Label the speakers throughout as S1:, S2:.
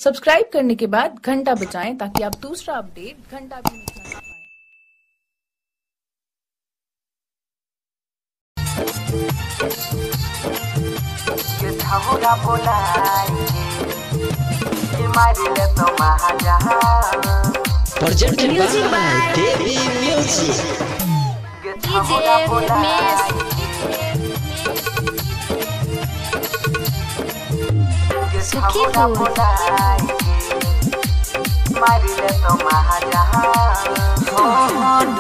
S1: Subscribe करने के बाद घंटा बजाएं ताकि आप दूसरा अपडेट घंटा भी मिस ना कर
S2: Presented by Devi Music.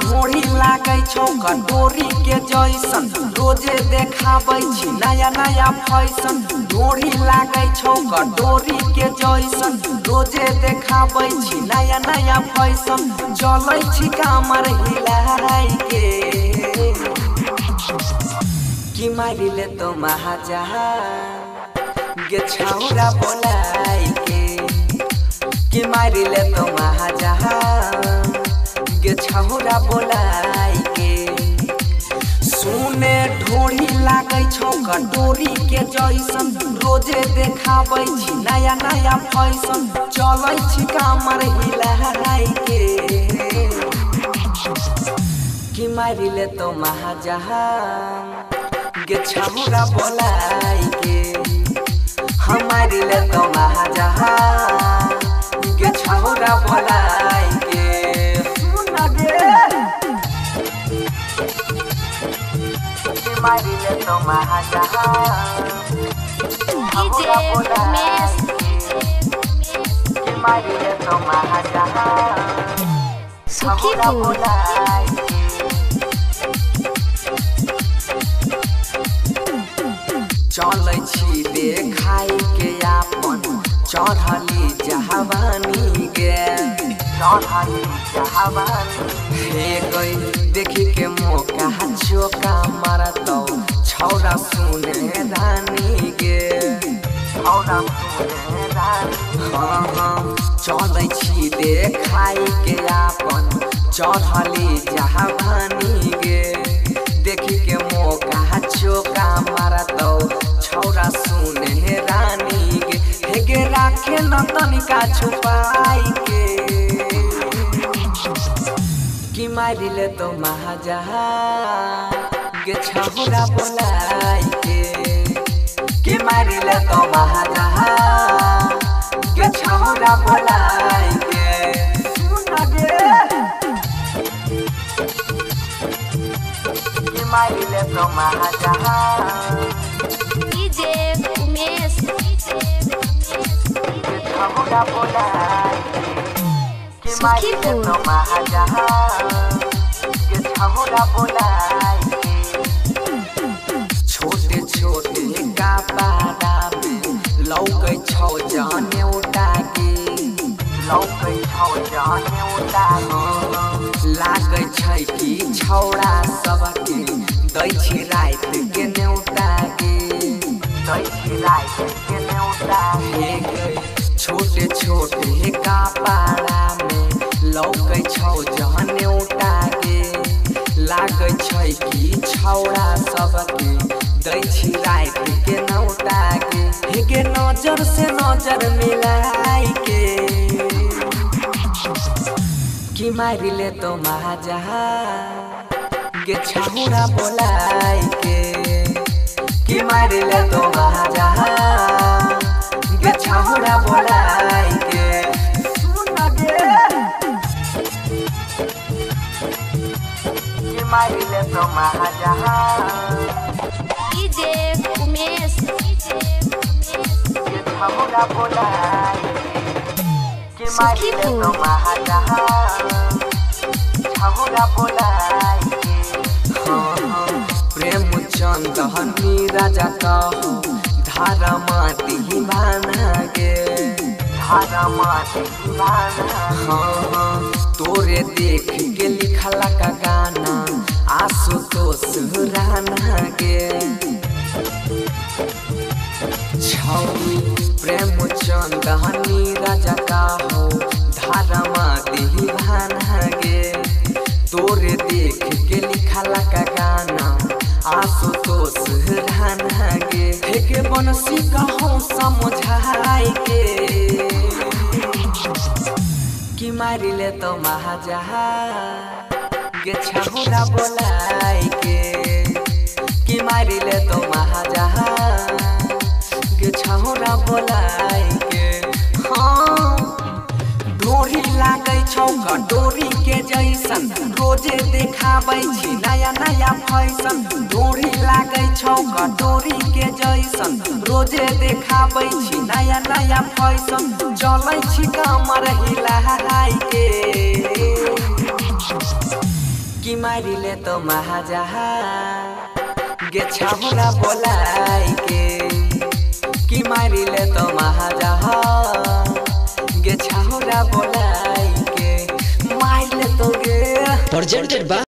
S3: ढोरी लागे छौ कटोरी के जैसन रोजे देखाबै छी नया नया फैशन। ढोरी लागे छौ कटोरी के जैसन रोजे देखाबै छी नया नया फैशन। चलै छी कमर हिलाई के कि मारी ले तो महाजहान गे छौरा बोलाई के कि मारी ले तो महाजहान गे छौरा बोलाई के। सुने ढोरी लागे छौ कटोरी के जैसन रोजे देखाबै छी नया नया फैशन। चलै छी कमर हिलाई के कि मारी ले तो महाजहान गे छौरा बोलाई के। हमारी ले तो महाजहान गे छौरा बोलाई के। सुन गे कि मारी ले तो महाजहान छौरा बोलाई कि मारी ले तो महाजहान छौरा बोलाई के। चलै छी देखाई के आपन चढ़ली जहावानी गे चढ़ली जहावानी हे गई देखी के मौका चौका मारतौ छौरा सुने रानी गे छौरा सुने रानी। हाँ चलै छी देखाई के आपन चढ़ली जहावानी गे देखी के मौका चौका मारतौ छौरा सुने रानी गे। हे गे राखे न तनिका छुपाई के कि मारी ले तो महाजहान गे छौरा बोलाई के कि मारी ले तो महाजहान गे छौरा बोलाई के। सुन गे कि मारी ले तो महाजहान छौरा बोलाई कि मारी ले तो महाजहान गे छौरा बोलाई के। छोटे छोटे कपड़ा में लौकै छौ जाने उठा के लौकै छौ जाने उठा के। लागै छै कि छौरा सबके दै छी रात के न्योता के दै छी रात के न्योता के। छोटे छोटे कपड़ा में लौकै छौ जहने उठा के लागै छै कि छौरा सबके दै छी रात के नौटा के। हे गे नजर से नजर मिलाई के कि मारी ले तो महाजहान गे छौरा बोलाई के कि मारी ले तो महाजहान गे छौरा बोलाई के। सुन गे कि मारी ले तो महाजहान गे छौरा बोलाई कि मारी ले तो महाजहान छौरा बोलाई के। प्रेम चंदनी राजा कहो धारा माटी बाना गे धारा माटी बाना। हाँ तोरे देख के लिखला का गाना आशुतोष राना गे छौरी प्रेम चंदनी राजा कहो धारा माटी बाना गे। तोरे देख के लिखला का गाना आशुतोष राना गे। हे गे बंसी कहो समझाई के मारिले तो महाजहा गे छहुरा बोलाई के कि मारिले तो महाजहा गे छहुरा बोलाई के। हाँ ढोरी लागै छौ कटोरी के जैसन रोजे देखाबै छी नया नया फैशन। ढोरी लागै छौ कटोरी के जैसन रोजे देखाबै छी नया नया फैशन। चलै छी कमर हिलाई के कि मारिले तो महाजहा गे छहुरा बोलाई के कि मारिले तो महाजहा गे छहुरा बोलाई के मारिले तो गे।
S2: Presented by